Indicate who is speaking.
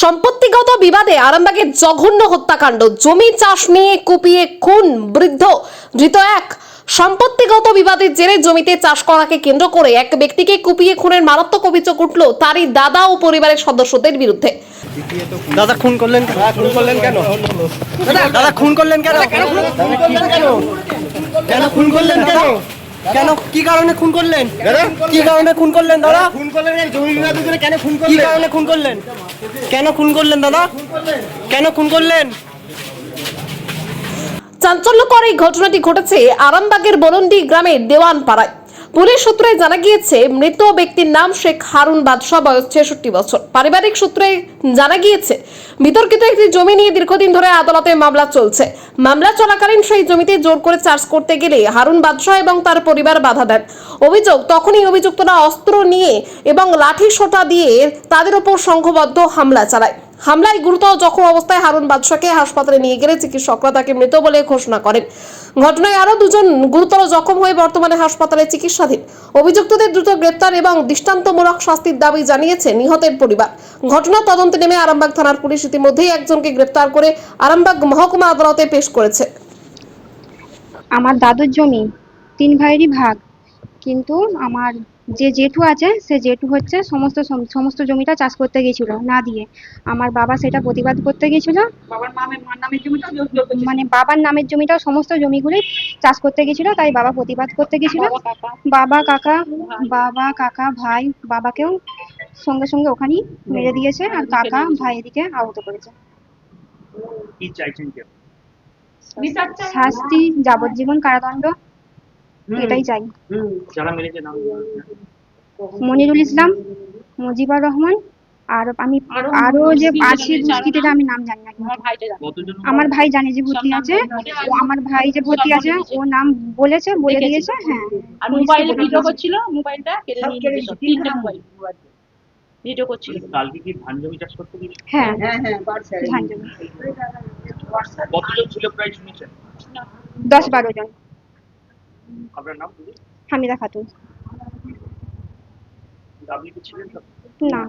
Speaker 1: সম্পত্তিগত বিবাদে আরামবাগের জঘন্য হত্যাকাণ্ড, জমি চাষ নিয়ে কুপিয়ে খুন বৃদ্ধ, ধৃত এক। সম্পত্তিগত বিবাদের জেরে জমিতে চাষ করাকে কেন্দ্র করে এক ব্যক্তিকে কুপিয়ে খুনের মারাত্মক অভিযোগ উঠল তারই দাদা ও পরিবারের সদস্যদের বিরুদ্ধে।
Speaker 2: দাদা খুন করলেন কেন? দাদা খুন করলেন কেন? কেন খুন করলেন কেন? কেন কি কারণে খুন করলেন? কি কারণে খুন করলেন দাদা?
Speaker 3: খুন করলেন এই জমি বিবাদের জন্য কেন খুন
Speaker 2: কি
Speaker 3: করলেন?
Speaker 2: কারণে খুন করলেন? কেন খুন করলেন দাদা? কেন খুন করলেন?
Speaker 1: চাঞ্চল্যকর এই ঘটনাটি ঘটেছে আরামবাগের বরন্ডি গ্রামের দেওয়ানপাড়ায়। পুলিশ সূত্রে জানা গিয়েছে মৃত ব্যক্তির নাম শেখ হারুন বাদশাহ, বয়স 66 বছর। পারিবারিক সূত্রে জানা গিয়েছে বিতর্কিত একটি জমি নিয়ে দীর্ঘদিন ধরে আদালতে মামলা চলছে। মামলা চলাকালীন সেই জমিতে জোর করে চাষ করতে গেলে হারুন বাদশাহ এবং তার পরিবার বাধা দেন। অভিযোগ, তখনই অভিযুক্তরা অস্ত্র নিয়ে এবং লাঠি সোঁটা দিয়ে তাদের উপর সংঘবদ্ধ হামলা চালায়। হামলায় গুরুতর জখম অবস্থায় হারুন বাদশাকে হাসপাতালে নিয়ে গেলে চিকিৎসকরা তাকে মৃত বলে ঘোষণা করেন। ঘটনায় আরও দুজন গুরুতর জখম হয়ে বর্তমানে হাসপাতালে চিকিৎসাধীন। অভিযুক্তদের দ্রুত গ্রেপ্তার এবং দৃষ্টান্তমূলক শাস্তির দাবি জানিয়েছে নিহতের পরিবার। ঘটনার তদন্তে নেমে আরামবাগ থানার পুলিশ ইতিমধ্যেই একজনকে গ্রেপ্তার করে আরামবাগ মহকুমা আদালতে পেশ করেছে।
Speaker 4: আমার দাদুর জমি 3 ভাইয়েরই ভাগ, কিন্তু আমার যে জেঠু আছে সে জেঠু হচ্ছে সমস্ত জমিটা চাষ করতে গিয়েছিল না দিয়ে। আমার বাবা সেটা প্রতিবাদ করতে গিয়েছিল, মানে বাবার নামের জমিটা সমস্ত জমিগুলি চাষ করতে গিয়েছিল, তাই বাবা প্রতিবাদ করতে গিয়েছিল। বাবা কাকা ভাই বাবাকেও সঙ্গে সঙ্গে ওখানেই মেরে দিয়েছে, আর কাকা ভাই এদিকে আহত করেছে।
Speaker 3: কি চাইছেন কি?
Speaker 4: শাস্তি, যাবজ্জীবন কারাদণ্ড, এটাই চাই।
Speaker 3: যারা মেরেছে নাম
Speaker 4: মনিরুল ইসলাম, মুজিবুর রহমান, আর আমি আরো যে আছে দুষ্কৃতীরা আমি নাম জানি না, কিন্তু
Speaker 3: কতজন?
Speaker 4: আমার ভাই জানে যে ভর্তি আছে, ও আমার ভাই যে ভর্তি আছে ও নাম বলে দিয়েছে। হ্যাঁ,
Speaker 5: আর মোবাইলে ভিডিও করছিল, মোবাইলটা কেড়ে নিয়ে গেছে, 3টে মোবাইল ভিডিও করছিল।
Speaker 3: কালকে কি ধান জমি চাষ করতে গিয়েছিল?
Speaker 4: হ্যাঁ ধান জমি।
Speaker 3: কতজন ছিল প্রায় শুনেছেন?
Speaker 4: 10-12 জন।
Speaker 3: আপনার নাম দিদি?
Speaker 4: হামিদা খাতুন।
Speaker 3: আপনি কি ছিলেন?
Speaker 4: না।